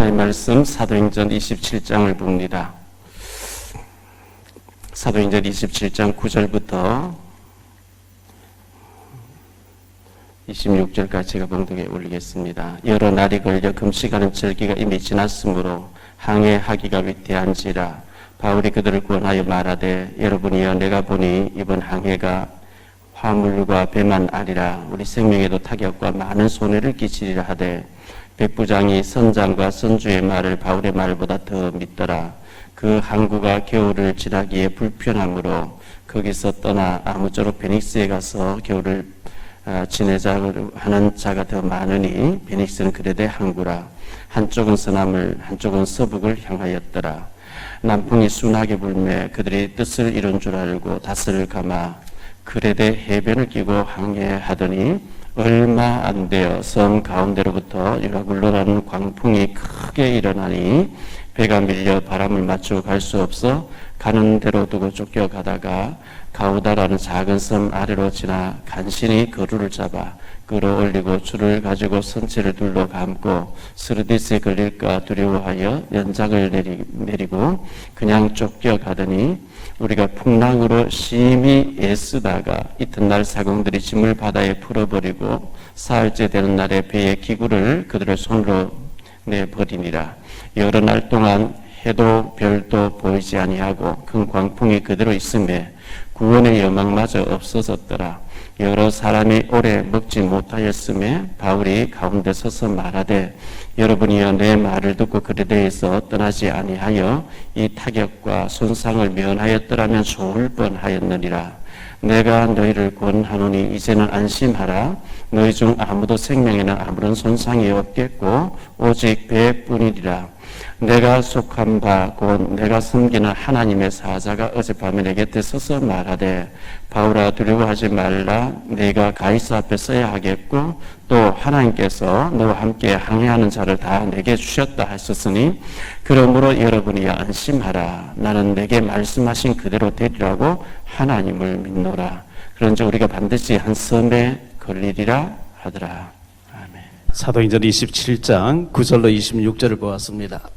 하나님의 말씀 사도행전 27장을 봅니다. 사도행전 27장 9절부터 26절까지 제가 봉독에 올리겠습니다. 여러 날이 걸려 금식하는 절기가 이미 지났으므로 항해하기가 위태한지라 바울이 그들을 구원하여 말하되 여러분이여 내가 보니 이번 항해가 화물과 배만 아니라 우리 생명에도 타격과 많은 손해를 끼치리라 하되 백부장이 선장과 선주의 말을 바울의 말보다 더 믿더라. 그 항구가 겨울을 지나기에 불편하므로 거기서 떠나 아무쪼록 베닉스에 가서 겨울을 지내자 하는 자가 더 많으니 베닉스는 그레데 항구라. 한쪽은 서남을 한쪽은 서북을 향하였더라. 남풍이 순하게 불매 그들이 뜻을 이룬 줄 알고 다스를 감아 그레데 해변을 끼고 항해하더니 얼마 안 되어 섬 가운데로부터 유라굴로라는 광풍이 크게 일어나니 배가 밀려 바람을 맞추고 갈 수 없어 가는 대로 두고 쫓겨가다가 가우다라는 작은 섬 아래로 지나 간신히 거루를 잡아 끌어올리고 줄을 가지고 선체를 둘러 감고 스르디스에 걸릴까 두려워하여 연장을 내리고 그냥 쫓겨가더니 우리가 풍랑으로 심히 애쓰다가 이튿날 사공들이 짐을 바다에 풀어버리고 사흘째 되는 날에 배의 기구를 그들의 손으로 내버리니라. 여러 날 동안 해도 별도 보이지 아니하고 큰 광풍이 그대로 있음에 구원의 여망마저 없어졌더라. 여러 사람이 오래 먹지 못하였음에 바울이 가운데 서서 말하되 여러분이여 내 말을 듣고 그레데에서 떠나지 아니하여 이 타격과 손상을 면하였더라면 좋을 뻔하였느니라. 내가 너희를 권하노니 이제는 안심하라. 너희 중 아무도 생명에는 아무런 손상이 없겠고 오직 배뿐이리라. 내가 속한 바 곧 내가 섬기는 하나님의 사자가 어젯밤에 내 곁에 서서 말하되 바울아 두려워하지 말라. 내가 가이사 앞에 서야 하겠고 또 하나님께서 너와 함께 항해하는 자를 다 내게 주셨다 하셨으니 그러므로 여러분이 안심하라. 나는 내게 말씀하신 그대로 되리라고 하나님을 믿노라. 그런즉 우리가 반드시 한 섬에 걸리리라 하더라. 아멘. 사도행전 27장 9절로 26절을 보았습니다.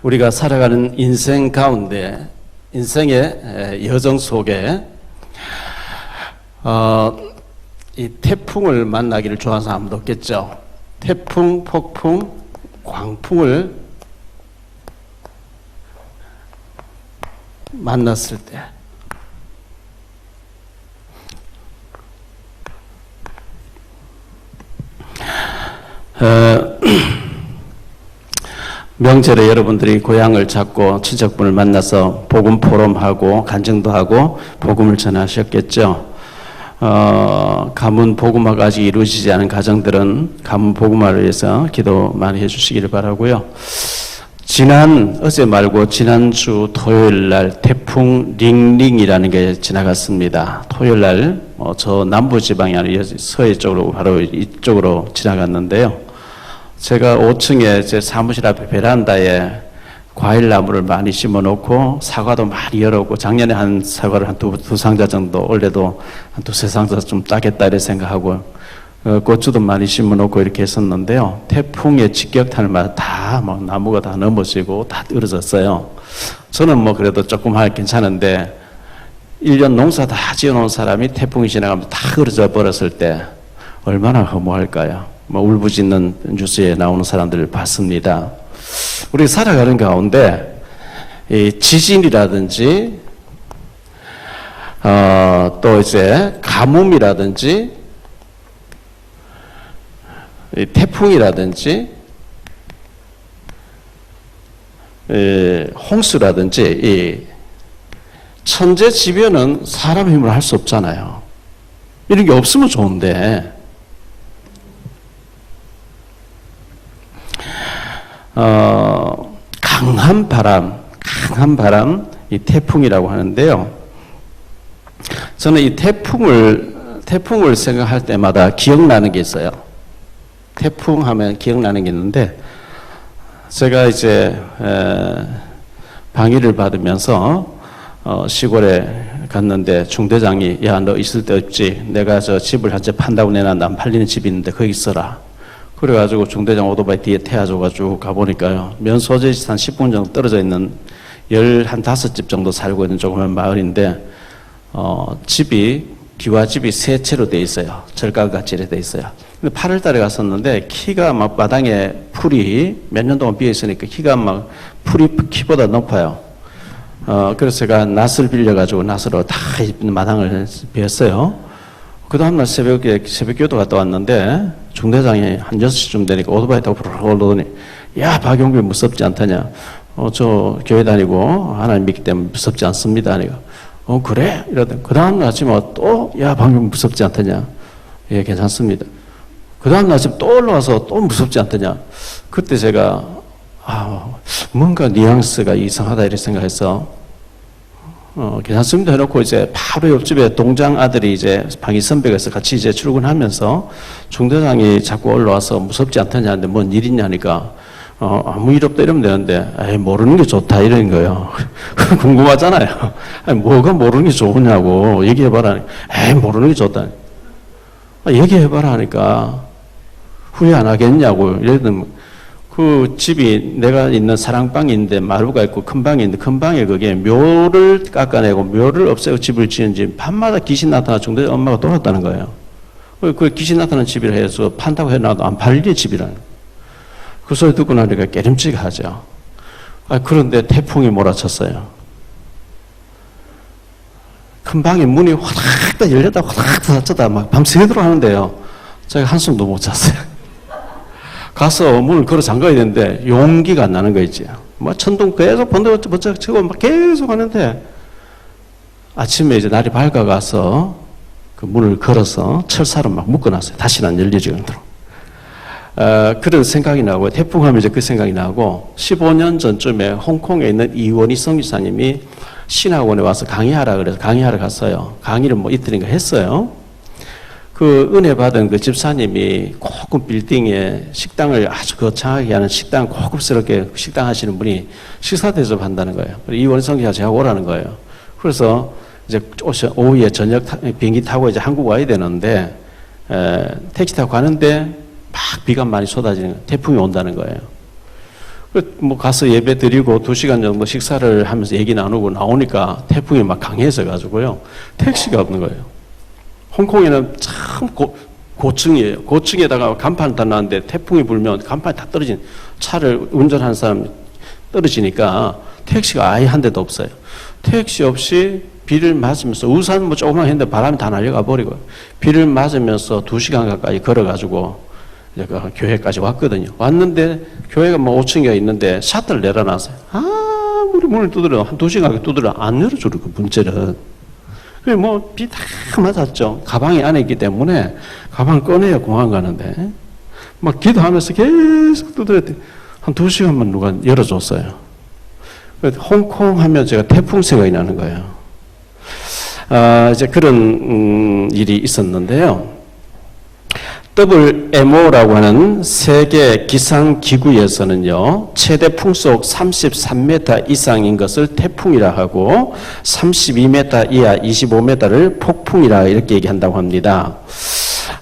우리가 살아가는 인생 가운데 인생의 여정 속에 이 태풍을 만나기를 좋아하는 사람도 없겠죠. 태풍, 폭풍, 광풍을 만났을 때 명절에 여러분들이 고향을 찾고 친척분을 만나서 복음 포럼하고 간증도 하고 복음을 전하셨겠죠. 가문 복음화가 아직 이루어지지 않은 가정들은 가문 복음화를 위해서 기도 많이 해주시기를 바라고요. 어제 말고 지난주 토요일 날 태풍 링링이라는 게 지나갔습니다. 토요일 날 저 남부 지방이 아니라 서해 쪽으로 바로 이쪽으로 지나갔는데요. 제가 5층에 제 사무실 앞에 베란다에 과일나무를 많이 심어놓고 사과도 많이 열었고 작년에 한 사과를 한 두 상자 정도 올해도 한 두세 상자 좀 따겠다 이렇게 생각하고 고추도 많이 심어놓고 이렇게 했었는데요. 태풍의 직격탄마다 다 막 나무가 다 넘어지고 다 떨어졌어요. 저는 그래도 조금 괜찮은데 1년 농사 다 지어놓은 사람이 태풍이 지나가면서 다 떨어져 버렸을 때 얼마나 허무할까요? 울부짖는 뉴스에 나오는 사람들을 봤습니다. 우리 살아가는 가운데 이 지진이라든지 또 이제 가뭄이라든지 이 태풍이라든지 홍수라든지 이 천재지변은 사람 힘으로 할 수 없잖아요. 이런 게 없으면 좋은데 강한 바람, 이 태풍이라고 하는데요. 저는 이 태풍을 생각할 때마다 기억나는 게 있어요. 태풍 하면 기억나는 게 있는데, 제가 이제, 방위를 받으면서, 시골에 갔는데 중대장이, 야, 너 있을 데 없지. 내가 저 집을 한 채 판다고 내놨는데 안 팔리는 집이 있는데 거기 있어라. 그래가지고 중대장 오토바이 뒤에 태워줘가지고 가보니까요. 면 소재지 한 10분 정도 떨어져 있는 15집 정도 살고 있는 조그만 마을인데, 집이, 기와집이 세 채로 돼 있어요. 절간같이 돼 있어요. 근데 8월 달에 갔었는데, 키가 막 마당에 풀이 몇 년 동안 비어 있으니까 키가 막 풀이 키보다 높아요. 그래서 제가 낫을 빌려가지고 낫으로 다 마당을 비웠어요. 그 다음날 새벽교도 갔다 왔는데, 중대장이 한 6시쯤 되니까 오토바이 타고 부르르 올라오더니, 야, 박용규 무섭지 않다냐? 저 교회 다니고 하나님 믿기 때문에 무섭지 않습니다. 하니까, 그래? 이러더니, 그 다음날 아침에 또, 야, 박용규 무섭지 않다냐? 예, 괜찮습니다. 그 다음날 아침 또 올라와서 또 무섭지 않다냐? 그때 제가, 뭔가 뉘앙스가 이상하다 이렇게 생각해서, 괜찮습니다 해놓고 이제 바로 옆집에 동장 아들이 이제 방위 선배가 있어 같이 이제 출근하면서 중대장이 자꾸 올라와서 무섭지 않다냐는데 뭔 일 있냐니까, 아무 일 없다 이러면 되는데, 에이, 모르는 게 좋다 이런 거예요. 궁금하잖아요. 아니, 뭐가 모르는 게 좋으냐고 얘기해봐라. 에이, 모르는 게 좋다. 얘기해봐라 하니까 후회 안 하겠냐고. 이러더니 그 집이 내가 있는 사랑방인데 마루가 있고 큰 방이 있는데 큰 방에 그게 묘를 깎아내고 묘를 없애고 집을 지은 집 밤마다 귀신 나타나 중대 엄마가 돌았다는 거예요. 그 귀신 나타나는 집이라 해서 판다고 해놔도 안 팔릴 집이라는 거예요. 그 소리 듣고 나니까 깨름직하죠. 그런데 태풍이 몰아쳤어요. 큰 방에 문이 화닥 열렸다 화닥 닫혔다 막 밤새도록 하는데요. 제가 한숨도 못 잤어요. 가서 문을 걸어 잠가야 되는데 용기가 안 나는 거 있지. 뭐 천둥 계속 번쩍번쩍 치고 막 계속 하는데 아침에 이제 날이 밝아가서 그 문을 걸어서 철사로 막 묶어놨어요. 다시는 안 열리지 않도록. 그런 생각이 나고 태풍하면 이제 그 생각이 나고 15년 전쯤에 홍콩에 있는 이원희 선교사님이 신학원에 와서 강의하라 그래서 강의하러 갔어요. 강의를 뭐 이틀인가 했어요. 그 은혜 받은 그 집사님이 고급 빌딩에 식당을 아주 거창하게 하는 식당, 고급스럽게 식당 하시는 분이 식사 대접한다는 거예요. 이원희 선교사 제가 오라는 거예요. 그래서 이제 오후에 저녁 비행기 타고 이제 한국 와야 되는데, 택시 타고 가는데 막 비가 많이 쏟아지는 거예요. 태풍이 온다는 거예요. 뭐 가서 예배 드리고 2시간 정도 식사를 하면서 얘기 나누고 나오니까 태풍이 막 강해져 가지고요. 택시가 없는 거예요. 홍콩에는 참 고층이에요. 고층에다가 간판 다 놨는데 태풍이 불면 간판이 다 떨어진 차를 운전하는 사람 떨어지니까 택시가 아예 한 대도 없어요. 택시 없이 비를 맞으면서 우산 뭐 조금만 했는데 바람이 다 날려가 버리고 비를 맞으면서 2시간 가까이 걸어가지고 이제 그 교회까지 왔거든요. 왔는데 교회가 뭐 5층에 있는데 셔터를 내려놨어요. 아무리 문을 두드려 한 2시간 두드려 안 열어주는 그 문제를. 그래 뭐 비 다 맞았죠. 가방이 안에 있기 때문에 가방 꺼내야 공항 가는데 막 기도하면서 계속 두드렸더니 한 2시간만 누가 열어줬어요. 홍콩 하면 제가 태풍 생각이 나는 거예요. 이제 그런 일이 있었는데요. WMO라고 하는 세계 기상기구에서는요, 최대 풍속 33m 이상인 것을 태풍이라 하고, 32m 이하 25m를 폭풍이라 이렇게 얘기한다고 합니다.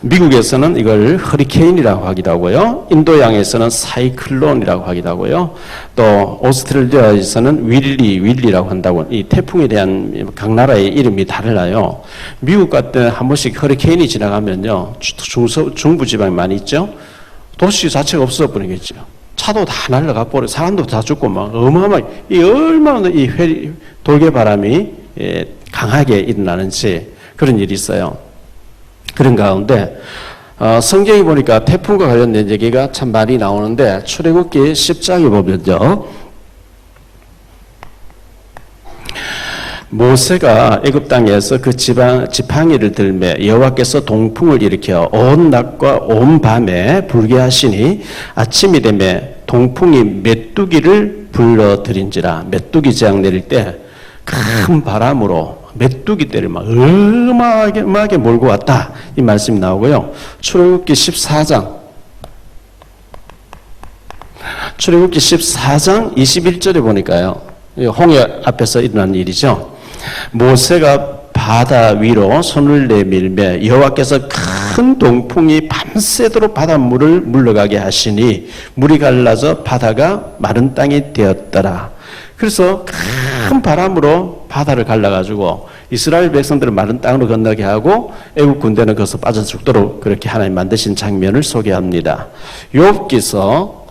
미국에서는 이걸 허리케인이라고 하기도 하고요, 인도양에서는 사이클론이라고 하기도 하고요, 또 오스트레일리아에서는 윌리라고 한다고. 이 태풍에 대한 각 나라의 이름이 달라요. 미국 같은 한 번씩 허리케인이 지나가면요, 중부 지방에 많이 있죠. 도시 자체가 없어 버리겠죠. 차도 다 날아가 버려, 사람도 다 죽고 막 어마어마하게 이 얼마나 이 돌개 바람이 강하게 일어나는지 그런 일이 있어요. 그런 가운데 성경에 보니까 태풍과 관련된 얘기가 참 많이 나오는데 출애굽기 10장에 보면요, 모세가 애굽 땅에서 그 지팡이를 들매 여호와께서 동풍을 일으켜 온 낮과 온 밤에 불게 하시니 아침이 되매 동풍이 메뚜기를 불러들인지라. 메뚜기 재앙 내릴 때 큰 바람으로 메뚜기 떼를 막 음하게 몰고 왔다, 이 말씀이 나오고요. 출애굽기 14장 21절에 보니까요, 홍해 앞에서 일어난 일이죠. 모세가 바다 위로 손을 내밀며 여호와께서 큰 동풍이 밤새도록 바닷물을 물러가게 하시니 물이 갈라져 바다가 마른 땅이 되었더라. 그래서 큰 바람으로 바다를 갈라가지고 이스라엘 백성들을 마른 땅으로 건너게 하고 애국 군대는 거기서 빠져 죽도록 그렇게 하나님 만드신 장면을 소개합니다. 욥기서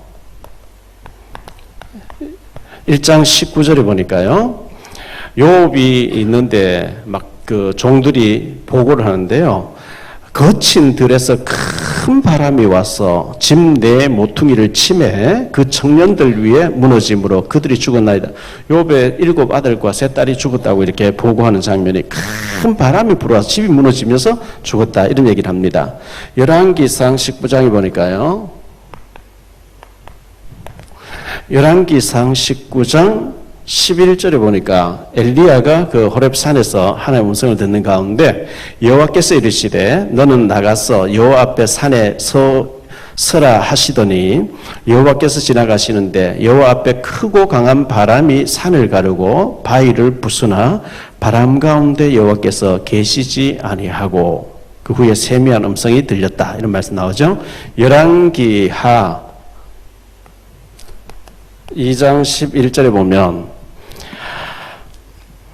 1장 19절에 보니까요. 욥이 있는데 막 그 종들이 보고를 하는데요. 거친 들에서 큰 바람이 와서 집 내 모퉁이를 치매 그 청년들 위에 무너짐으로 그들이 죽었나이다. 욥의 7 아들과 3 딸이 죽었다고 이렇게 보고하는 장면이 큰 바람이 불어와서 집이 무너지면서 죽었다 이런 얘기를 합니다. 열왕기상 19장에 보니까요. 열왕기상 19장 11절에 보니까 엘리야가 그 호렙산에서 하나님의 음성을 듣는 가운데 여호와께서 이르시되 너는 나가서 여호와 앞에 산에 서라 하시더니 여호와께서 지나가시는데 여호와 앞에 크고 강한 바람이 산을 가르고 바위를 부수나 바람 가운데 여호와께서 계시지 아니하고 그 후에 세미한 음성이 들렸다 이런 말씀 나오죠. 열왕기하 2장 11절에 보면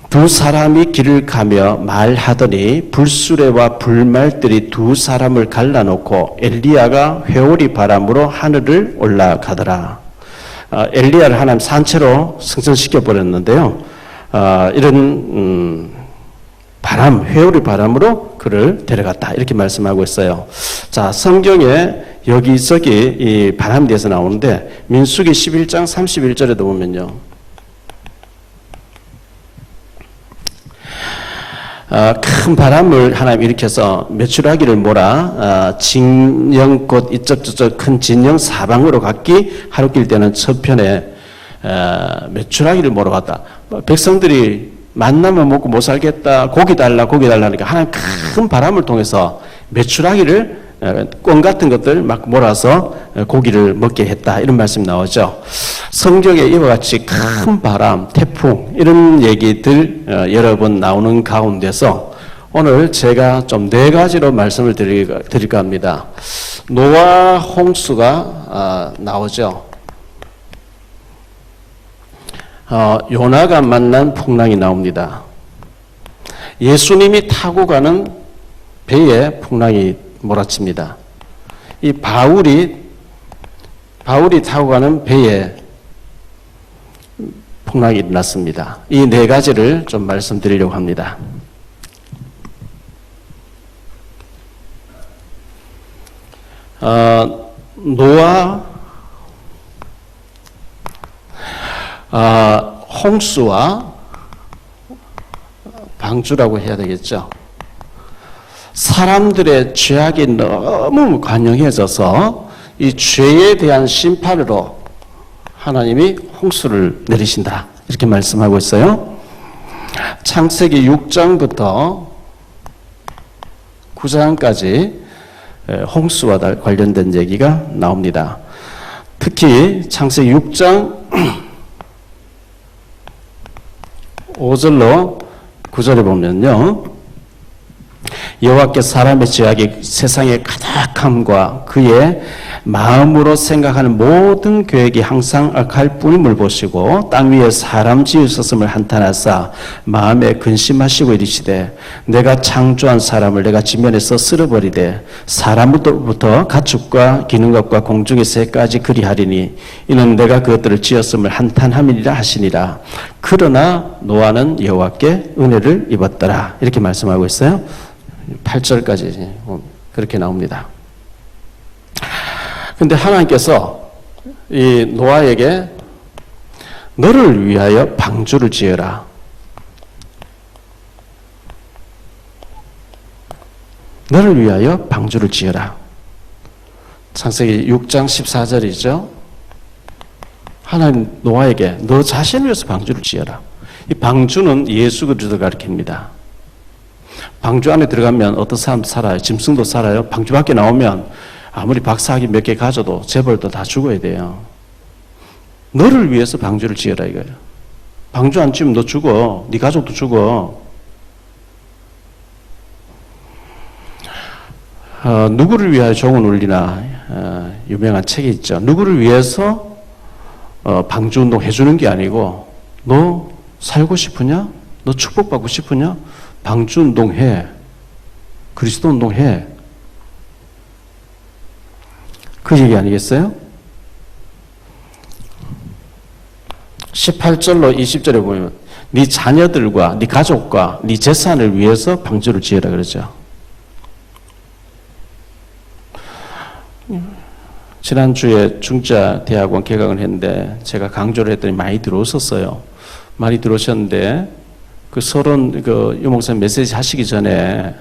두 사람이 길을 가며 말하더니 불수레와 불말들이 두 사람을 갈라놓고 엘리야가 회오리 바람으로 하늘을 올라가더라. 엘리야를 하나님 산채로 승천시켜 버렸는데요. 이런 바람, 회오리 바람으로 그를 데려갔다 이렇게 말씀하고 있어요. 자, 성경에 여기저기 이 바람에 대해서 나오는데 민수기 11장 31절에도 보면요. 큰 바람을 하나님 일으켜서 메추라기를 몰아 진영꽃 이쪽저쪽 큰 진영 사방으로 갔기 하루길 때는 첫편에 메추라기를 몰아갔다. 백성들이 만나면 먹고 못 살겠다. 고기 달라 하니까 하나님 큰 바람을 통해서 메추라기를 꽁 같은 것들 막 몰아서 고기를 먹게 했다 이런 말씀이 나오죠. 성경에 이와 같이 큰 바람, 태풍 이런 얘기들 여러 번 나오는 가운데서 오늘 제가 좀 4가지로 말씀을 드릴까 합니다. 노아 홍수가 나오죠. 요나가 만난 풍랑이 나옵니다. 예수님이 타고 가는 배에 풍랑이 몰아칩니다. 이 바울이 타고 가는 배에 풍랑이 일어났습니다. 이 4가지를 좀 말씀드리려고 합니다. 노아 홍수와 방주라고 해야 되겠죠. 사람들의 죄악이 너무 관영해져서 이 죄에 대한 심판으로 하나님이 홍수를 내리신다 이렇게 말씀하고 있어요. 창세기 6장부터 9장까지 홍수와 관련된 얘기가 나옵니다. 특히 창세기 6장 5절로 9절에 보면요. 여호와께 사람의 죄악이 세상에 가득함과 그의 마음으로 생각하는 모든 계획이 항상 악할 뿐임을 보시고 땅 위에 사람 지으셨음을 한탄하사 마음에 근심하시고 이르시되 내가 창조한 사람을 내가 지면에서 쓸어버리되 사람부터 가축과 기는 것과 공중의 새까지 그리하리니 이는 내가 그것들을 지었음을 한탄함이니라 하시니라. 그러나 노아는 여호와께 은혜를 입었더라 이렇게 말씀하고 있어요. 8절까지 그렇게 나옵니다. 근데 하나님께서 이 노아에게 너를 위하여 방주를 지어라. 너를 위하여 방주를 지어라. 창세기 6장 14절이죠. 하나님 노아에게 너 자신을 위해서 방주를 지어라. 이 방주는 예수 그리스도를 가리킵니다. 방주 안에 들어가면 어떤 사람 살아요? 짐승도 살아요? 방주 밖에 나오면 아무리 박사학위 몇 개 가져도 재벌도 다 죽어야 돼요. 너를 위해서 방주를 지어라 이거예요. 방주 안 지으면 너 죽어. 네 가족도 죽어. 누구를 위하여 종은 울리나 유명한 책이 있죠. 누구를 위해서 방주운동 해주는 게 아니고 너 살고 싶으냐? 너 축복받고 싶으냐? 방주운동 해. 그리스도 운동 해. 그 얘기 아니겠어요? 18절로 20절에 보면 네 자녀들과 네 가족과 네 재산을 위해서 방주를 지으라 그러죠. 지난주에 중자대학원 개강을 했는데 제가 강조를 했더니 많이 들어오셨어요. 많이 들어오셨는데 그 서론 유 목사님 메시지 하시기 전에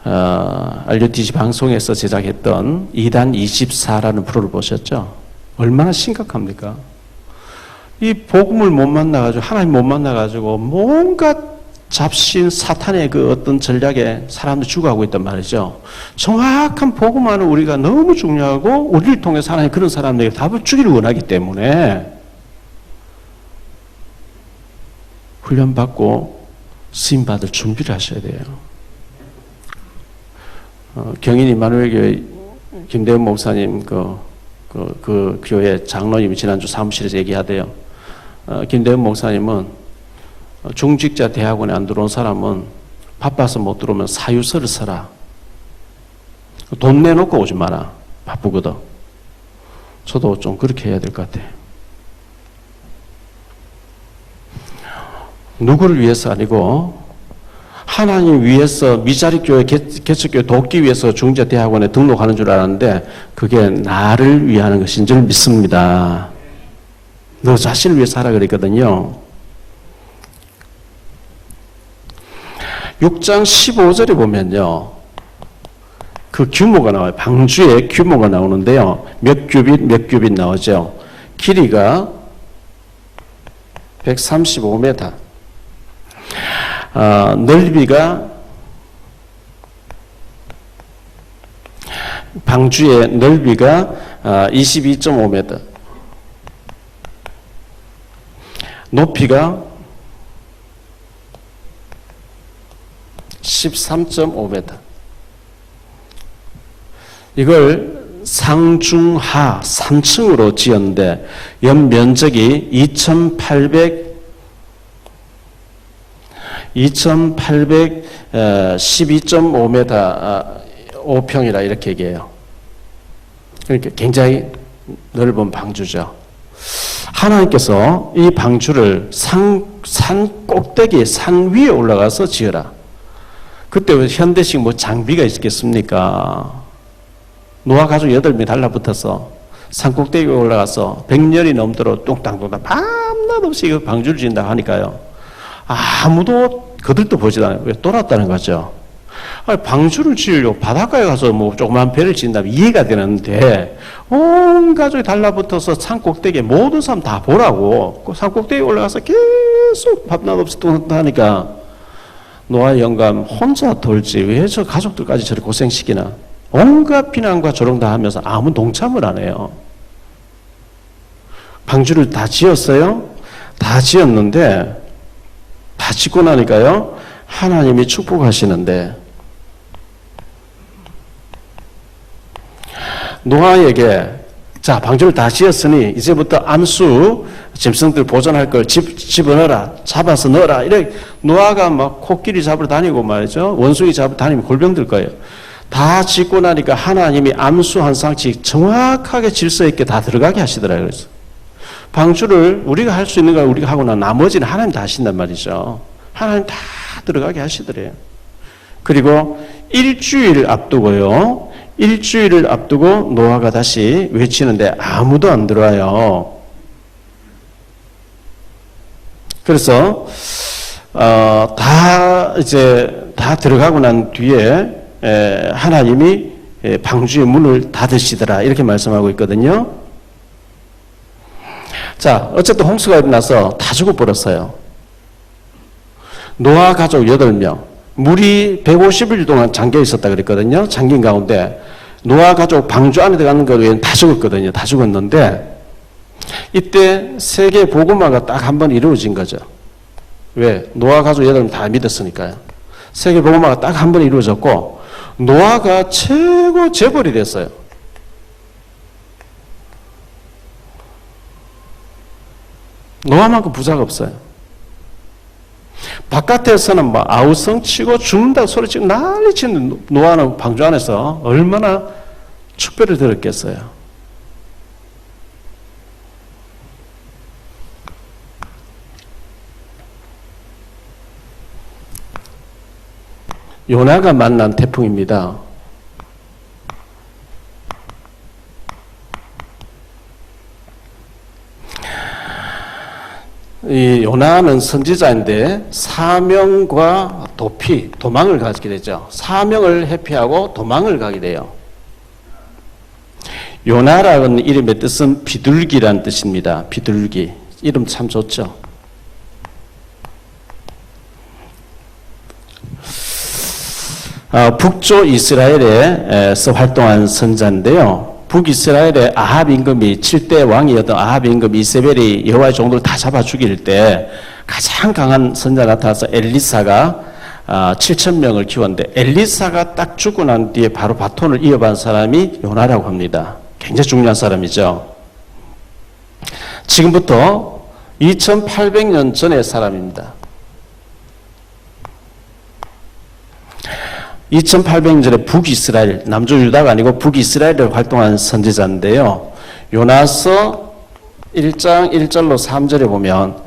RUTC 방송에서 제작했던 2단 24라는 프로를 보셨죠? 얼마나 심각합니까? 이 복음을 못 만나가지고 하나님 못 만나가지고 뭔가 잡신 사탄의 그 어떤 전략에 사람들 죽어가고 있단 말이죠. 정확한 복음만은 우리가 너무 중요하고 우리를 통해서 하나님 그런 사람들에게 답을 주기를 원하기 때문에 훈련받고 쓰임받을 준비를 하셔야 돼요. 경인 이마누엘교회 김대훈 목사님 그 교회 장로님이 지난주 사무실에서 얘기하대요. 김대훈 목사님은 중직자 대학원에 안 들어온 사람은 바빠서 못 들어오면 사유서를 써라. 돈 내놓고 오지 마라. 바쁘거든. 저도 좀 그렇게 해야 될 것 같아요. 누구를 위해서 아니고 하나님 위해서 미자립교회 개척교회 돕기 위해서 중직자 대학원에 등록하는 줄 알았는데 그게 나를 위하는 것인 줄 믿습니다. 너 자신을 위해서 하라 그랬거든요. 6장 15절에 보면요. 그 규모가 나와요. 방주의 규모가 나오는데요. 몇 규빗 나오죠. 길이가 135m. 넓이가 방주의 넓이가 22.5m. 높이가 13.5m. 이걸 상중하 3층으로 지었는데 연면적이 2,812.5m 5평이라 이렇게 얘기해요. 그러니까 굉장히 넓은 방주죠. 하나님께서 이 방주를 산 꼭대기, 산 위에 올라가서 지어라. 그때 현대식 장비가 있겠습니까? 노아 가족 8명이 달라붙어서 산 꼭대기에 올라가서 100년이 넘도록 뚱땅뚱땅 밤낮 없이 그 방주를 지은다 하니까요. 아무도 그들도 보지도 않아요. 왜 돌았다는 거죠. 방주를 지으려고 바닷가에 가서 조그만 배를 지은다면 이해가 되는데 온 가족이 달라붙어서 산 꼭대기에 모든 사람 다 보라고 산 꼭대기에 올라가서 계속 밤낮 없이 뚱땅하니까 노아 영감 혼자 돌지 왜 저 가족들까지 저렇게 고생시키나. 온갖 비난과 조롱 다 하면서 아무 동참을 안 해요. 방주를 다 지었어요. 다 지었는데 다 짓고 나니까요. 하나님이 축복하시는데 노아에게 자 방주를 다 지었으니 이제부터 암수 짐승들 보존할 걸 집어넣어라. 잡아서 넣어라. 이렇게 노아가 막 코끼리 잡으러 다니고 말이죠. 원숭이 잡으러 다니면 골병 들 거예요. 다 짓고 나니까 하나님이 암수 한 쌍씩 정확하게 질서 있게 다 들어가게 하시더라고요. 그래서 방주를 우리가 할 수 있는 걸 우리가 하고 나머지는 하나님 다 하신단 말이죠. 하나님 다 들어가게 하시더래요. 그리고 일주일을 앞두고요. 일주일을 앞두고 노아가 다시 외치는데 아무도 안 들어와요. 그래서 다 들어가고 난 뒤에 하나님이 방주의 문을 닫으시더라 이렇게 말씀하고 있거든요. 자, 어쨌든 홍수가 일어나서 다 죽어버렸어요. 노아 가족 8명 물이 150일 동안 잠겨 있었다 그랬거든요. 잠긴 가운데 노아 가족 방주 안에 들어가는 것 외에는 다 죽었거든요. 다 죽었는데 이때 세계 복음화가 딱 한 번 이루어진 거죠. 왜? 노아 가족 8명 다 믿었으니까요. 세계 복음화가 딱 한 번 이루어졌고 노아가 최고 재벌이 됐어요. 노아만큼 부자가 없어요. 바깥에서는 막 아우성 치고 죽는다고 소리치고 난리치는 노아는 방주 안에서 얼마나 축배를 들었겠어요. 요나가 만난 태풍입니다. 이 요나는 선지자인데 사명과 도피, 도망을 가지게 되죠. 사명을 회피하고 도망을 가게 돼요. 요나라는 이름의 뜻은 비둘기란 뜻입니다. 비둘기. 이름 참 좋죠. 북조 이스라엘에서 활동한 선자인데요. 북이스라엘의 아합 임금이 7대 왕이었던 아합 임금 이세벨이 여호와의 종들을 다 잡아 죽일 때 가장 강한 선자가 나타나서 엘리사가 7,000명을 키웠는데 엘리사가 딱 죽고 난 뒤에 바로 바톤을 이어받은 사람이 요나라고 합니다. 굉장히 중요한 사람이죠. 지금부터 2800년 전의 사람입니다. 2800년 전에 북이스라엘, 남쪽 유다가 아니고 북이스라엘에 활동한 선지자인데요. 요나서 1장 1절로 3절에 보면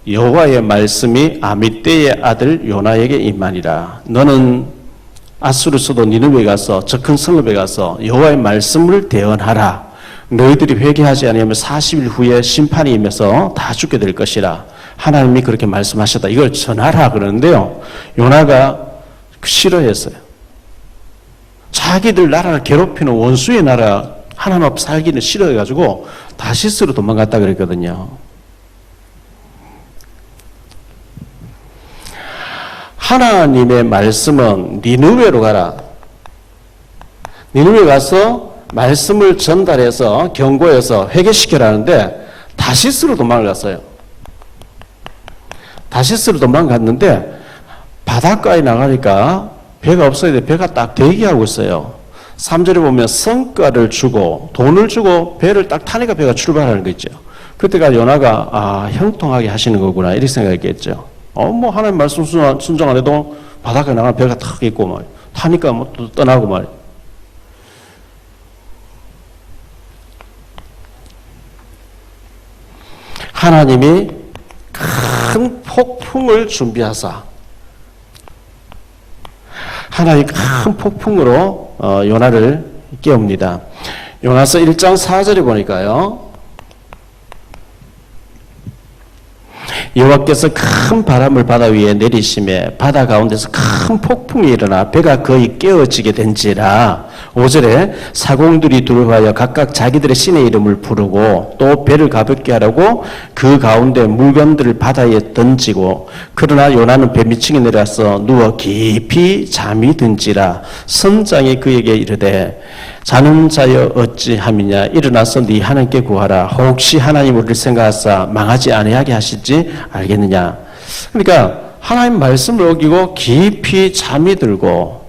여호와의 말씀이 아미떼의 아들 요나에게 임하니라. 너는 아수르 수도 니느웨에 가서 저 큰 성읍에 가서 여호와의 말씀을 대언하라. 너희들이 회개하지 아니하면 40일 후에 심판이 임해서 다 죽게 될 것이라. 하나님이 그렇게 말씀하셨다. 이걸 전하라 그러는데요. 요나가 싫어했어요. 자기들 나라를 괴롭히는 원수의 나라 하나님 앞 살기는 싫어해가지고 다시스로 도망갔다 그랬거든요. 하나님의 말씀은 니느웨로 가라. 니느웨 가서 말씀을 전달해서 경고해서 회개시켜라는데 다시스로 도망을 갔어요. 다시스로 도망갔는데 바닷가에 나가니까 배가 없어야 돼. 배가 딱 대기하고 있어요. 3절에 보면 성과를 주고 돈을 주고 배를 딱 타니까 배가 출발하는 거 있죠. 그때가 요나가 형통하게 하시는 거구나 이렇게 생각했겠죠. 뭐 하나님 말씀 순종 안 해도 바닷가에 나가면 배가 탁 있고 말 타니까 뭐 또 떠나고 말. 하나님이 큰 폭풍을 준비하사 하나님이 큰 폭풍으로 요나를 깨웁니다. 요나서 1장 4절에 보니까요. 여호와께서 큰 바람을 바다 위에 내리심에 바다 가운데서 큰 폭풍이 일어나 배가 거의 깨어지게 된지라. 5절에 사공들이 두려워하여 각각 자기들의 신의 이름을 부르고 또 배를 가볍게 하라고 그 가운데 물건들을 바다에 던지고 그러나 요나는 배 밑층에 내려서 누워 깊이 잠이 든지라. 선장이 그에게 이르되 자는 자여 어찌함이냐 일어나서 네 하나님께 구하라. 혹시 하나님 우리를 생각하사 망하지 아니하게 하실지 알겠느냐. 그러니까 하나님 말씀을 어기고 깊이 잠이 들고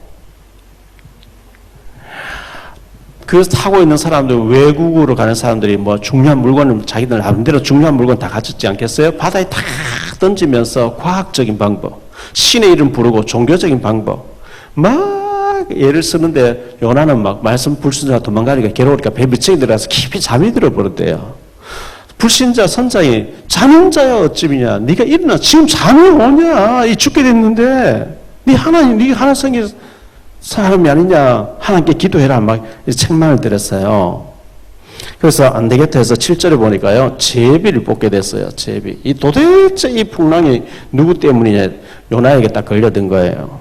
그 타고 있는 사람들 외국으로 가는 사람들이 뭐 중요한 물건을 자기들 나름대로 중요한 물건 다 가졌지 않겠어요? 바다에 탁 던지면서 과학적인 방법, 신의 이름 부르고 종교적인 방법 막 예를 쓰는데 요나는 막 말씀 불순종하다 도망가니까 괴로우니까 배 밑에 들어가서 깊이 잠이 들어버렸대요. 불신자 선장이 자는 자야 어찌미냐 네가 일어나 지금 잠이 오냐 이 죽게 됐는데 네 하나님 네가 하나 생긴 사람이 아니냐 하나님께 기도해라 막 책망을 드렸어요. 그래서 안 되겠다 해서 7절에 보니까요 제비를 뽑게 됐어요. 제비. 이 도대체 이 풍랑이 누구 때문이냐 요나에게 딱 걸려든 거예요.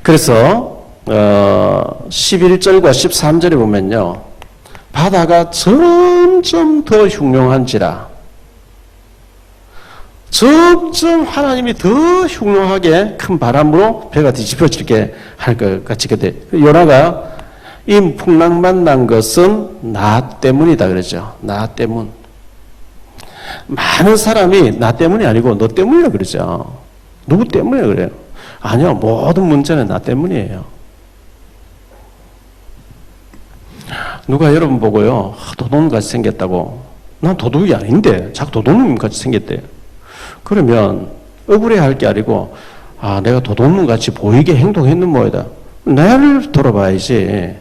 그래서 11절과 13절에 보면요 바다가 점점 더 흉흉한지라 점점 하나님이 더 흉흉하게 큰 바람으로 배가 뒤집어지게 할 것 같이 돼. 요나가 이 풍랑 만난 것은 나 때문이다 그러죠. 나 때문. 많은 사람이 나 때문이 아니고 너 때문이라 그러죠. 누구 때문에 그래요? 아니요, 모든 문제는 나 때문이에요. 누가 여러분 보고요, 도둑놈같이 생겼다고. 난 도둑이 아닌데 자꾸 도둑놈같이 생겼대요. 그러면 억울해할 게 아니고, 아, 내가 도둑놈같이 보이게 행동했는 모양이다. 나를 돌아봐야지.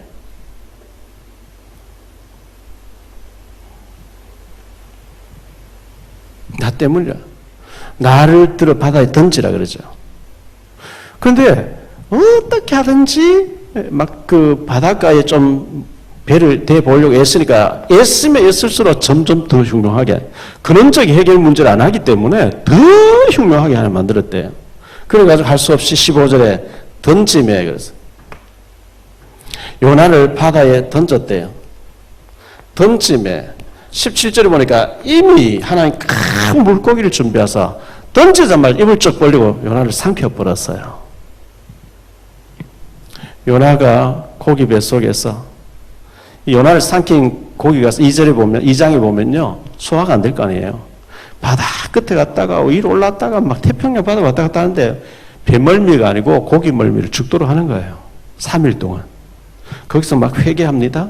나 때문이야. 나를 들어 바다에 던지라 그러죠. 그런데 어떻게 하든지 막 그 바닷가에 좀 배를 대보려고 애쓰니까 애쓰면 애쓸수록 점점 더 흉흉하게, 근원적인 해결 문제를 안 하기 때문에 더 흉흉하게 하나 만들었대요. 그래가지고 할 수 없이 15절에 던짐에, 그래서 요나를 바다에 던졌대요. 던짐에 17절에 보니까 이미 하나님 큰 물고기를 준비해서 던지자마자 입을 쩍 벌리고 요나를 삼켜버렸어요. 요나가 고기 뱃속에서 요나를 삼킨 고기가 2절에 보면, 2장에 보면요, 소화가 안 될 거 아니에요. 바다 끝에 갔다가 위로 올랐다가 막 태평양 바다 왔다 갔다 하는데 배멀미가 아니고 고기 멀미를 죽도록 하는 거예요. 3일 동안. 거기서 막 회개합니다.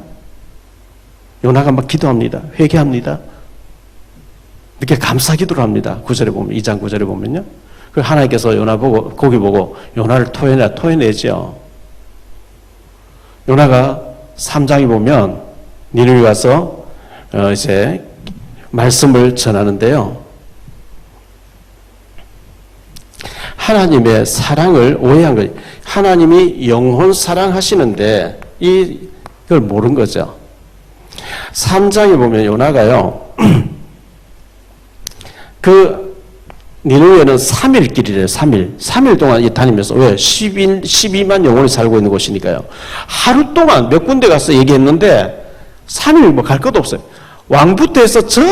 요나가 막 기도합니다. 회개합니다. 이렇게 감사 기도를 합니다. 9절에 보면, 2장 9절에 보면요. 그 하나님께서 요나 보고, 고기 보고 요나를 토해내죠. 요나가 3장에 보면 니느웨 가서 이제 말씀을 전하는데요. 하나님의 사랑을 오해한 거예요. 하나님이 영혼 사랑하시는데 이걸 모른 거죠. 3장에 보면 요나가요, 그 니느웨는 3일 길이래요. 3일 동안 다니면서. 왜? 12만 영혼이 살고 있는 곳이니까요. 하루 동안 몇 군데 가서 얘기했는데 3일 뭐 갈 것도 없어요. 왕부터 해서 전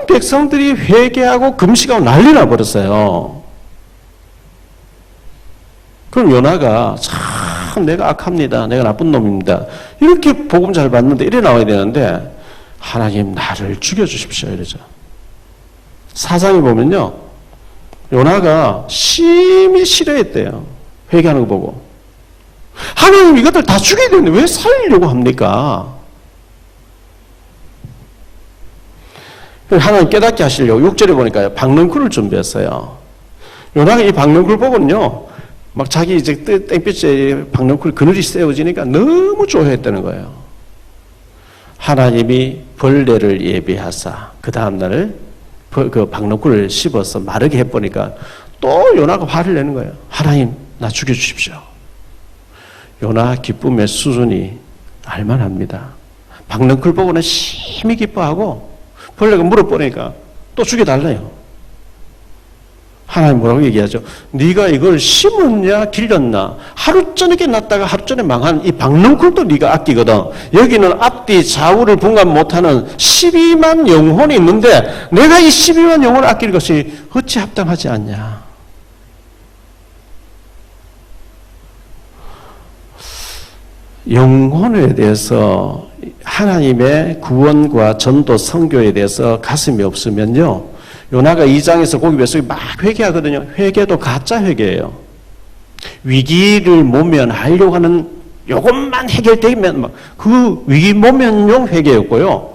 백성들이 회개하고 금식하고 난리 나버렸어요. 그럼 요나가 참 내가 악합니다. 내가 나쁜 놈입니다. 이렇게 복음 잘 받는데 이래 나와야 되는데 하나님 나를 죽여주십시오 이러죠. 4장에 보면요, 요나가 심히 싫어했대요. 회개하는 거 보고. 하나님 이것들 다 죽여야 되는데 왜 살리려고 합니까? 하나님 깨닫게 하시려고 6절에 보니까요, 박넝쿨을 준비했어요. 요나가 이 박넝쿨 보고는요, 막 자기 이제 땡볕에 박넝쿨 그늘이 세워지니까 너무 좋아했다는 거예요. 하나님이 벌레를 예비하사 그 다음날을 그 박넝쿨을 씹어서 마르게 해보니까 또 요나가 화를 내는 거예요. 하나님 나 죽여주십시오. 요나 기쁨의 수준이 알만합니다. 박넝쿨 보고는 심히 기뻐하고 벌레가 물어보니까 또 죽여달래요. 하나님 뭐라고 얘기하죠? 네가 이걸 심었냐 길렀나? 하루 저녁에 났다가 하루 전에 망한 이 박넝쿨도 네가 아끼거든. 여기는 앞뒤 좌우를 분간 못하는 12만 영혼이 있는데 내가 이 12만 영혼을 아낄 것이 어찌 합당하지 않냐? 영혼에 대해서 하나님의 구원과 전도 선교에 대해서 가슴이 없으면요, 요나가 2장에서 고기 뱃속에 막 회개하거든요. 회개도 가짜 회개예요. 위기를 모면하려고 하는 요것만 해결되면 그 위기 모면용 회개였고요.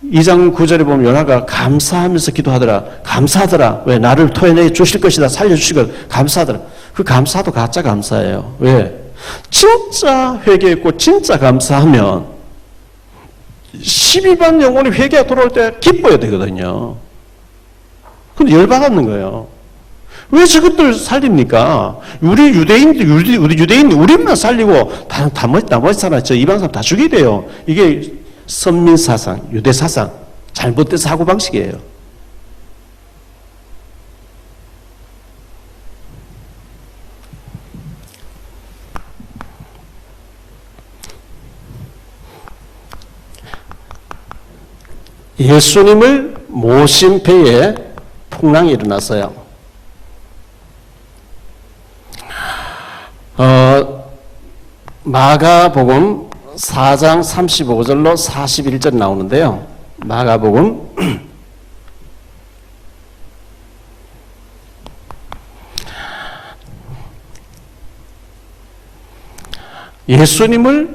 2장 9절에 보면 요나가 감사하면서 기도하더라. 감사하더라. 왜? 나를 토해내 주실 것이다. 살려주시고 감사하더라. 그 감사도 가짜 감사예요. 왜? 진짜 회개했고 진짜 감사하면 12만 영혼이 회개가 돌아올 때 기뻐야 되거든요. 근데 열받았는 거예요. 왜 저것들 살립니까? 우리 유대인들 우리만 살리고 나머지 사람, 저 이방 사람 다 죽여야 돼요. 이게 선민 사상, 유대 사상, 잘못된 사고 방식이에요. 예수님을 모신 배에 풍랑이 일어났어요. 마가복음 4장 35절로 41절 나오는데요. 마가복음 예수님의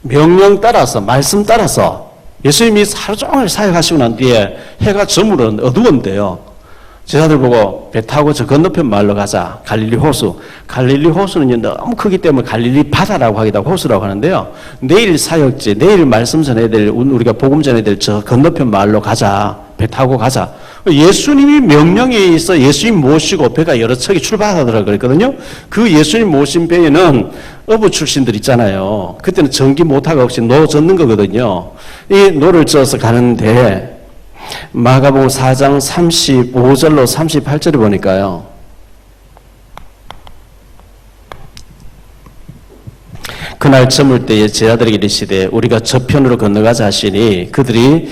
명령 따라서, 말씀 따라서 예수님이 하루 종일 사역하시고 난 뒤에 해가 저물어 어두운데요. 제자들 보고 배 타고 저 건너편 마을로 가자. 갈릴리 호수. 갈릴리 호수는 너무 크기 때문에 갈릴리 바다라고 하기도 하고 호수라고 하는데요. 내일 사역지, 내일 말씀 전해야 될, 우리가 복음 전해야 될 저 건너편 마을로 가자. 배 타고 가자. 예수님이 명령에 있어 예수님 모시고 배가 여러 척이 출발하더라고 그랬거든요. 그 예수님 모신 배에는 어부 출신들 있잖아요. 그때는 전기 모터가 없이 노 젓는 거거든요. 이 노를 젓어서 가는데 마가복음 4장 35절로 38절에 보니까요. 그날 저물 때에 제자들에게 이르시되 우리가 저편으로 건너가자 하시니 그들이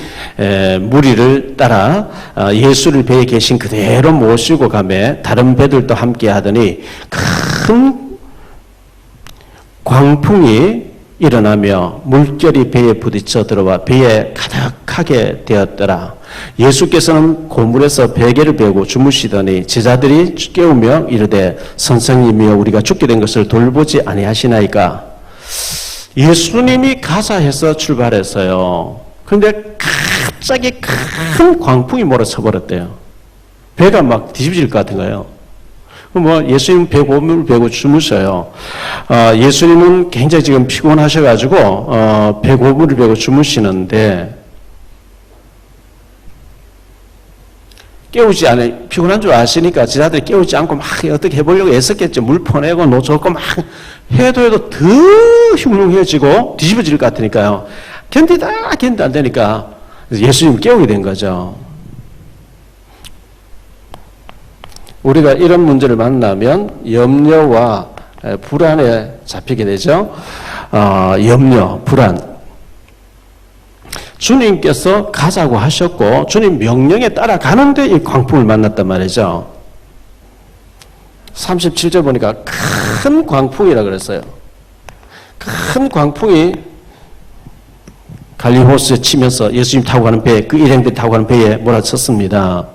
무리를 따라 예수를 배에 계신 그대로 모시고 가매 다른 배들도 함께 하더니 큰 광풍이 일어나며 물결이 배에 부딪혀 들어와 배에 가득하게 되었더라. 예수께서는 고물에서 베개를 베고 주무시더니 제자들이 깨우며 이르되 선생님이여 우리가 죽게 된 것을 돌보지 아니하시나이까. 예수님이 가자 해서 출발했어요. 그런데 갑자기 큰 광풍이 몰아쳐 버렸대요. 배가 막 뒤집어질 것 같은 거예요. 예수님 배 고물을 베고 주무셔요. 예수님은 굉장히 지금 피곤하셔가지고 배 고물을 베고 주무시는데 깨우지 않아요. 피곤한 줄 아시니까 제자들이 깨우지 않고 막 어떻게 해보려고 애썼겠죠. 물 퍼내고 노 젓고 막 해도 더 흉흉해지고 뒤집어질 것 같으니까요. 견디다 안 되니까 예수님 깨우게 된 거죠. 우리가 이런 문제를 만나면 염려와 불안에 잡히게 되죠. 염려, 불안. 주님께서 가자고 하셨고 주님 명령에 따라가는데 이 광풍을 만났단 말이죠. 37절 보니까 큰 광풍이라 그랬어요. 큰 광풍이 갈릴리호수에 치면서 예수님 타고 가는 배, 그 일행들 타고 가는 배에 몰아쳤습니다.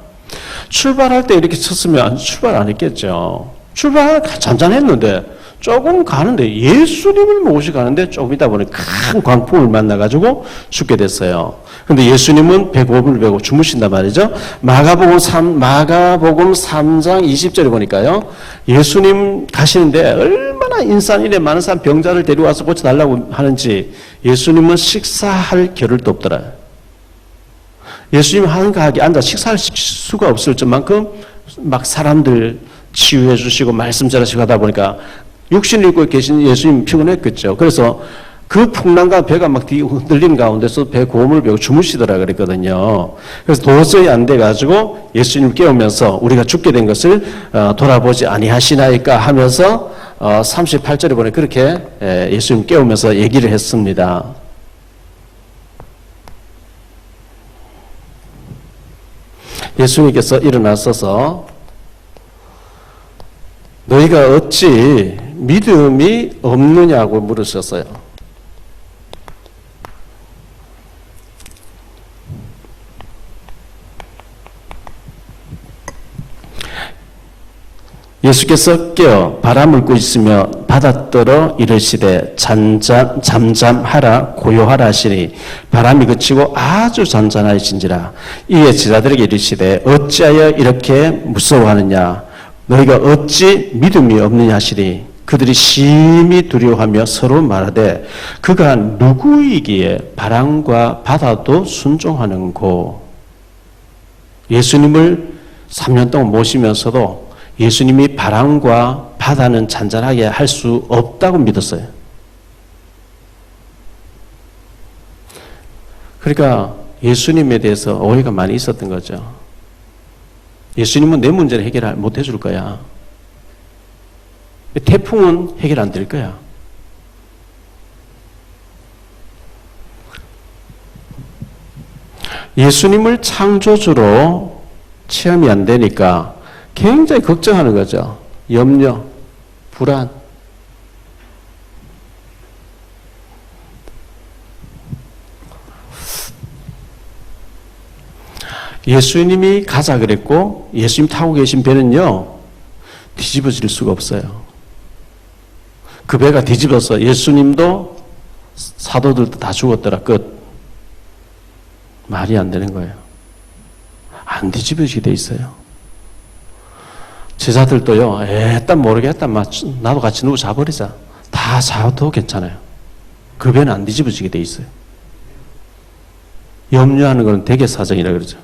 출발할 때 이렇게 쳤으면 출발 안 했겠죠. 출발 잔잔했는데 조금 가는데 예수님을 모시고 가는데 조금 있다 보니 큰 광풍을 만나가지고 죽게 됐어요. 근데 예수님은 배고픔을 베고 주무신단 말이죠. 마가복음 3장 20절에 보니까요. 예수님 가시는데 얼마나 인산인해 많은 사람 병자를 데려와서 고쳐달라고 하는지 예수님은 식사할 겨를도 없더라. 예수님 한가하게 앉아 식사할 수가 없을 정만큼 막 사람들 치유해 주시고 말씀 전하시고 하다 보니까 육신을 입고 계신 예수님 피곤했겠죠. 그래서 그 풍랑과 배가 막 흔들리는 가운데서 배 고음을 배고 주무시더라 그랬거든요. 그래서 도저히 안 돼가지고 예수님 깨우면서 우리가 죽게 된 것을 돌아보지 아니하시나이까 하면서 38절에 보니 그렇게 예수님 깨우면서 얘기를 했습니다. 예수님께서 일어나서서 너희가 어찌 믿음이 없느냐고 물으셨어요. 예수께서 깨어 바람을 꾸짖으며 바다더러 이르시되 잠잠하라 고요하라 하시니 바람이 그치고 아주 잔잔해진지라. 이에 제자들에게 이르시되 어찌하여 이렇게 무서워하느냐 너희가 어찌 믿음이 없느냐 하시니 그들이 심히 두려워하며 서로 말하되 그가 누구이기에 바람과 바다도 순종하는고. 예수님을 3년 동안 모시면서도 예수님이 바람과 바다는 잔잔하게 할 수 없다고 믿었어요. 그러니까 예수님에 대해서 오해가 많이 있었던 거죠. 예수님은 내 문제를 해결 못 해줄 거야. 태풍은 해결 안 될 거야. 예수님을 창조주로 체험이 안 되니까 굉장히 걱정하는 거죠. 염려, 불안. 예수님이 가자 그랬고 예수님 타고 계신 배는요 뒤집어질 수가 없어요. 그 배가 뒤집어서 예수님도 사도들도 다 죽었더라. 끝. 말이 안 되는 거예요. 안 뒤집어지게 돼 있어요. 제자들도요, 일단 모르겠다. 나도 같이 누구 자버리자. 다 자도 괜찮아요. 그 배는 안 뒤집어지게 돼 있어요. 염려하는 것은 대개사정이라 그러죠.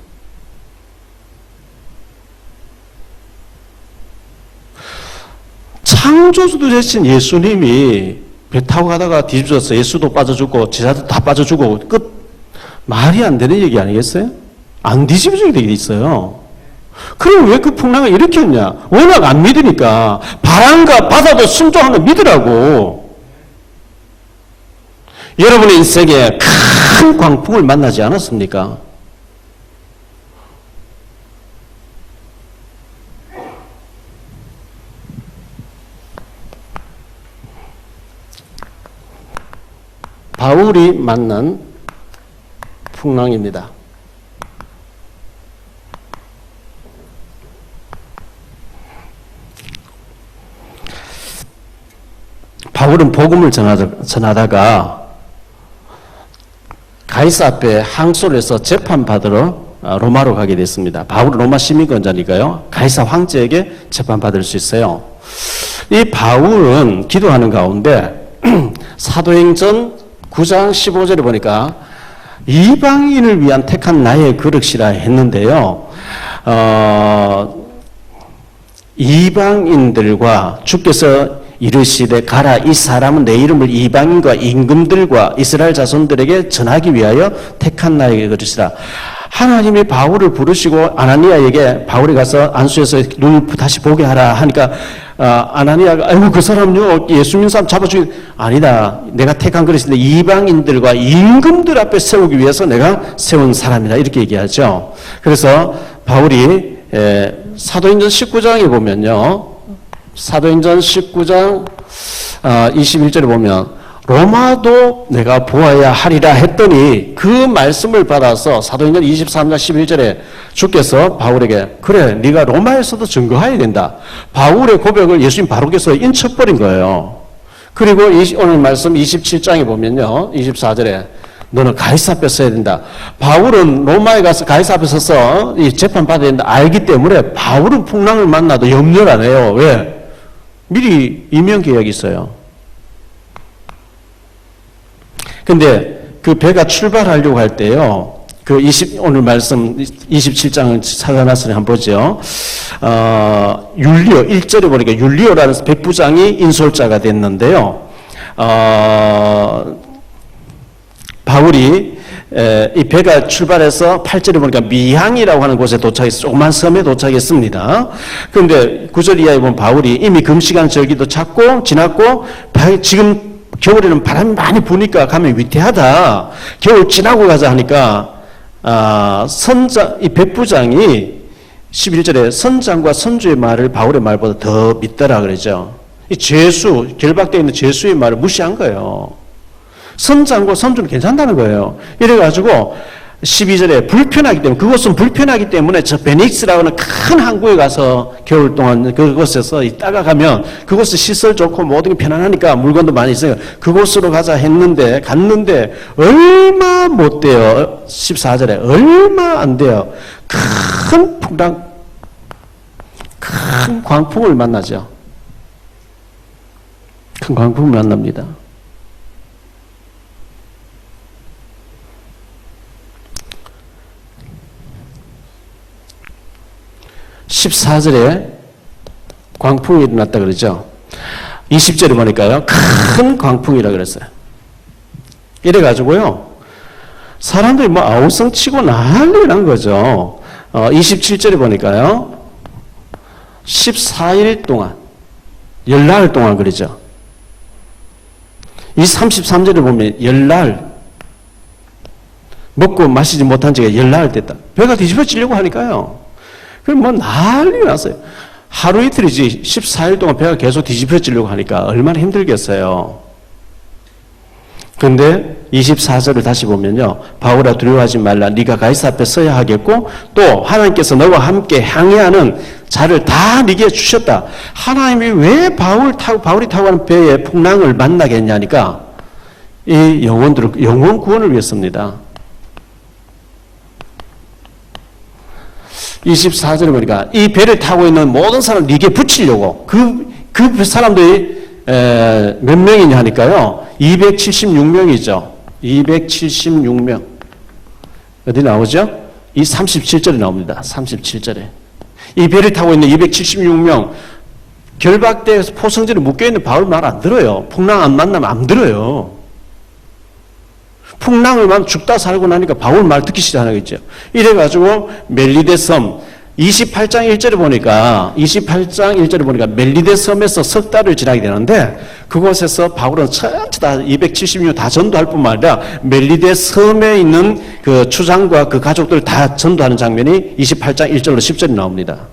창조주도 되신 예수님이 배 타고 가다가 뒤집어서 예수도 빠져 죽고 제자도 다 빠져 죽고 끝. 말이 안 되는 얘기 아니겠어요? 안 뒤집어지게 돼 있어요. 그럼 왜 그 풍랑을 이렇게 했냐? 워낙 안 믿으니까 바람과 바다도 순종하는 믿으라고. 여러분의 인생에 큰 광풍을 만나지 않았습니까? 바울이 만난 풍랑입니다. 바울은 복음을 전하다가 가이사 앞에 항소를 해서 재판받으러 로마로 가게 됐습니다. 바울은 로마 시민권자니까요. 가이사 황제에게 재판받을 수 있어요. 이 바울은 기도하는 가운데 사도행전 9장 15절에 보니까 이방인을 위한 택한 나의 그릇이라 했는데요. 이방인들과 주께서 이르시되 가라 이 사람은 내 이름을 이방인과 임금들과 이스라엘 자손들에게 전하기 위하여 택한 나의 그릇이라. 하나님이 바울을 부르시고 아나니아에게 바울이 가서 안수해서 눈을 다시 보게 하라 하니까 아나니아가 아이고 그 사람요 예수 믿는 사람 잡아주기 아니다. 내가 택한 그릇인데 이방인들과 임금들 앞에 세우기 위해서 내가 세운 사람이다 이렇게 얘기하죠. 그래서 바울이 사도행전 19장에 보면요. 사도행전 19장 21절에 보면 로마도 내가 보아야 하리라 했더니 그 말씀을 받아서 사도행전 23장 11절에 주께서 바울에게 그래 네가 로마에서도 증거해야 된다. 바울의 고백을 예수님 바로께서 인쳐버린 거예요. 그리고 오늘 말씀 27장에 보면요. 24절에 너는 가이사 앞에 서야 된다. 바울은 로마에 가서 가이사 앞에 서서 이 재판 받아야 된다 알기 때문에 바울은 풍랑을 만나도 염려를 안 해요. 왜? 미리 이명 계약이 있어요. 근데 그 배가 출발하려고 할 때요. 오늘 말씀 27장을 찾아놨으니 한번 보죠. 율리오 1절에 보니까 율리오라는 백부장이 인솔자가 됐는데요. 바울이 이 배가 출발해서 8절에 보니까 미항이라고 하는 곳에 도착했어요. 조그만 섬에 도착했습니다. 그런데 9절 이하에 보면 바울이 이미 금시간 절기도 지났고 지금 겨울에는 바람이 많이 부니까 가면 위태하다. 겨울 지나고 가자 하니까 이 백부장이 11절에 선장과 선주의 말을 바울의 말보다 더 믿더라 그러죠. 이 결박되어 있는 죄수의 말을 무시한 거예요. 선장과 선주는 괜찮다는 거예요. 이래가지고 12절에 불편하기 때문에 그곳은 불편하기 때문에 저 베닉스라고 하는 큰 항구에 가서 겨울 동안 그곳에서 있다가 가면 그곳은 시설 좋고 모든 게 편안하니까 물건도 많이 있어요. 그곳으로 가자 갔는데 얼마 못 돼요. 14절에 얼마 안 돼요. 큰 풍랑 큰 광풍을 만나죠. 큰 광풍을 만납니다. 14절에 광풍이 일어났다 그러죠. 20절에 보니까요. 큰 광풍이라 그랬어요. 이래가지고요. 사람들이 뭐 아우성 치고 난리 난 거죠. 27절에 보니까요. 14일 동안, 열날 동안 그러죠. 이 33절에 보면 열날, 먹고 마시지 못한 지가 열날 됐다. 배가 뒤집어지려고 하니까요. 그럼 뭐 난리 났어요. 하루 이틀이지 14일 동안 배가 계속 뒤집어지려고 하니까 얼마나 힘들겠어요. 근데 24절을 다시 보면요. 바울아 두려워하지 말라. 네가 가이사 앞에 서야 하겠고 또 하나님께서 너와 함께 항해하는 자를 다 네게 주셨다. 하나님이 왜 바울이 타고 가는 배에 풍랑을 만나게 했냐니까 이 영혼 구원을 위해서입니다. 24절에 보니까 이 배를 타고 있는 모든 사람을 네게 붙이려고 그 사람들이 몇 명이냐 하니까요. 276명이죠. 276명. 어디 나오죠? 이 37절에 나옵니다. 37절에. 이 배를 타고 있는 276명. 결박대에서 포성전에 묶여있는 바울 말 안 들어요. 풍랑 안 만나면 안 들어요. 풍랑을 만 죽다 살고 나니까 바울 말 듣기 시작하겠죠. 이래가지고 멜리데 섬 28장 1절에 보니까 멜리데 섬에서 석 달을 지나게 되는데 그곳에서 바울은 전체 다 276 다 전도할 뿐만 아니라 멜리데 섬에 있는 그 추장과 그 가족들 다 전도하는 장면이 28장 1절로 10절에 나옵니다.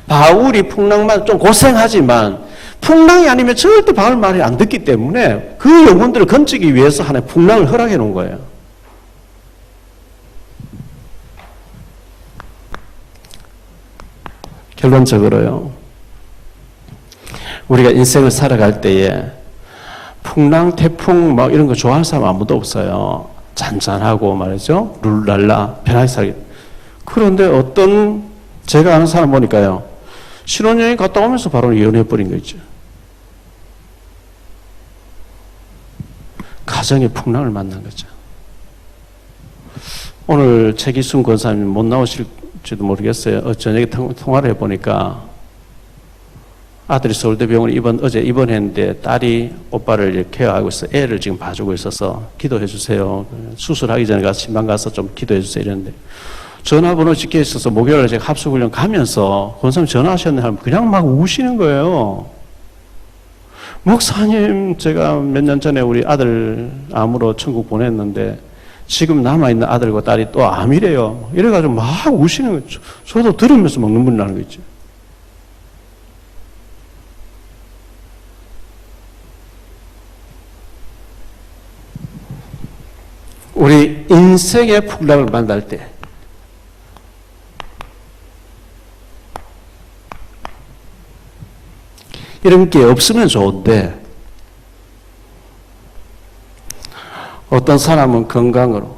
바울이 풍랑만 좀 고생하지만 풍랑이 아니면 절대 바울 말이 안 듣기 때문에 그 영혼들을 건지기 위해서 하나님 풍랑을 허락해 놓은 거예요. 결론적으로요. 우리가 인생을 살아갈 때에 풍랑, 태풍 막 이런 거 좋아하는 사람 아무도 없어요. 잔잔하고 말이죠. 룰랄라 편하게 살기. 그런데 제가 아는 사람 보니까요. 신혼여행 갔다 오면서 바로 이혼해버린 거 있죠. 가정의 풍랑을 만난 거죠. 오늘 최기순 권사님 못 나오실지도 모르겠어요. 저녁에 통화를 해보니까 아들이 서울대병원에 어제 입원했는데 딸이 오빠를 케어하고 있어. 애를 지금 봐주고 있어서 기도해 주세요. 수술하기 전에 가서 신방 가서 좀 기도해 주세요. 이랬는데 전화번호 찍혀 있어서 목요일에 제가 합숙훈련 가면서 권사님 전화하셨네 하면 그냥 막 우시는 거예요. 목사님, 제가 몇 년 전에 우리 아들 암으로 천국 보냈는데 지금 남아있는 아들과 딸이 또 암이래요. 이래가지고 막 우시는 거예요. 저도 들으면서 막 눈물이 나는 거 있죠. 우리 인생의 풍랑을 만날 때 이런 게 없으면 좋은데 어떤 사람은 건강으로,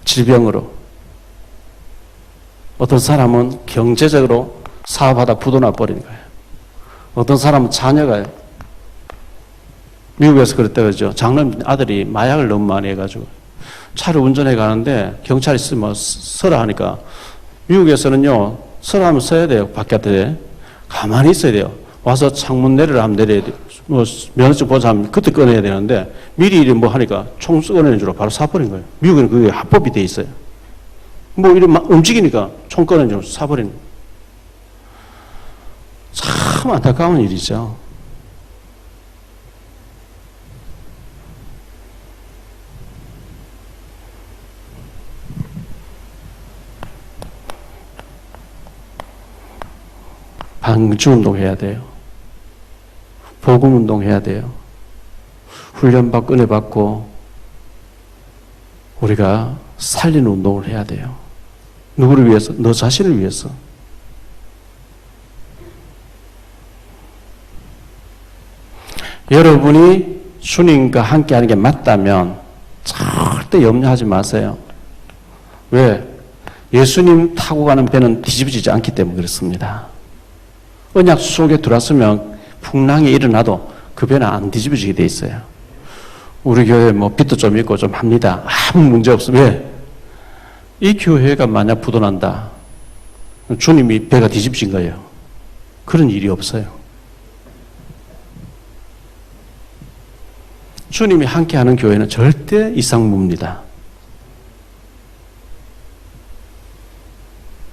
질병으로, 어떤 사람은 경제적으로 사업하다 부도나 버리는 거예요. 어떤 사람은 자녀가 미국에서 그랬다 그러죠. 장남 아들이 마약을 너무 많이 해가지고 차를 운전해 가는데 경찰이 있으면 서라 하니까 미국에서는요 서라하면 서야 돼요. 바깥에 가만히 있어야 돼요. 와서 창문 내려라 하면 내려야 돼요. 뭐 면허증 보자 하면 그때 꺼내야 되는데 미리 뭐 하니까 총 꺼내는 줄로 바로 쏴버린 거예요. 미국에는 그게 합법이 돼 있어요. 뭐 이런 막 움직이니까 총 꺼내는 줄로 쏴버리는 거예요. 참 안타까운 일이죠. 방주운동 해야 돼요. 복음운동 해야 돼요. 훈련받고 은혜받고 우리가 살리는 운동을 해야 돼요. 누구를 위해서? 너 자신을 위해서. 여러분이 주님과 함께 하는 게 맞다면 절대 염려하지 마세요. 왜? 예수님 타고 가는 배는 뒤집어지지 않기 때문에 그렇습니다. 언약 속에 들어왔으면 풍랑이 일어나도 그 배는 안 뒤집어지게 돼 있어요. 우리 교회 뭐 빚도 좀 있고 좀 합니다. 아무 문제 없어요. 왜? 이 교회가 만약 부도난다. 주님이 배가 뒤집어진 거예요. 그런 일이 없어요. 주님이 함께하는 교회는 절대 이상무입니다.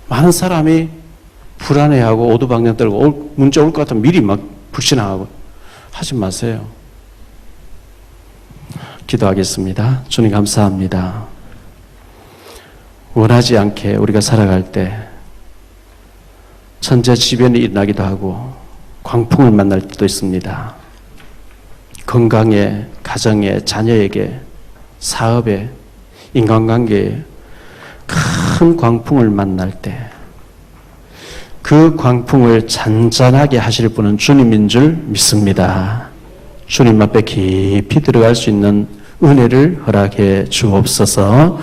많은 사람이 불안해하고 오두방정 떨고 문제 올 것 같으면 미리 막 불신앙하고 하지 마세요. 기도하겠습니다. 주님 감사합니다. 원하지 않게 우리가 살아갈 때 천재지변이 일어나기도 하고 광풍을 만날 때도 있습니다. 건강에, 가정에, 자녀에게, 사업에, 인간관계에 큰 광풍을 만날 때 그 광풍을 잔잔하게 하실 분은 주님인 줄 믿습니다. 주님 앞에 깊이 들어갈 수 있는 은혜를 허락해 주옵소서.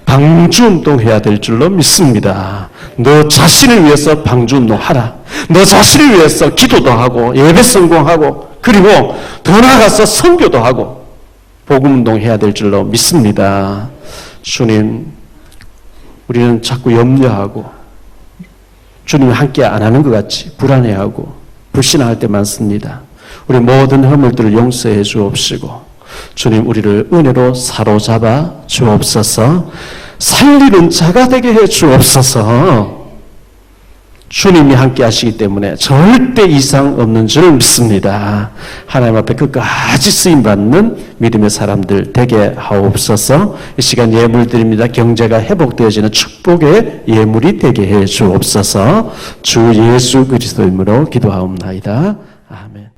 방주운동해야 될 줄로 믿습니다. 너 자신을 위해서 방주운동하라. 너 자신을 위해서 기도도 하고 예배 성공하고 그리고 더 나아가서 선교도 하고 복음운동해야 될 줄로 믿습니다. 주님, 우리는 자꾸 염려하고 주님이 함께 안 하는 것 같이 불안해하고 불신할 때 많습니다. 우리 모든 허물들을 용서해 주옵시고 주님 우리를 은혜로 사로잡아 주옵소서. 살리는 자가 되게 해 주옵소서. 주님이 함께 하시기 때문에 절대 이상 없는 줄 믿습니다. 하나님 앞에 끝까지 쓰임받는 믿음의 사람들 되게 하옵소서. 이 시간 예물 드립니다. 경제가 회복되어지는 축복의 예물이 되게 해 주옵소서. 주 예수 그리스도 이름으로 기도하옵나이다.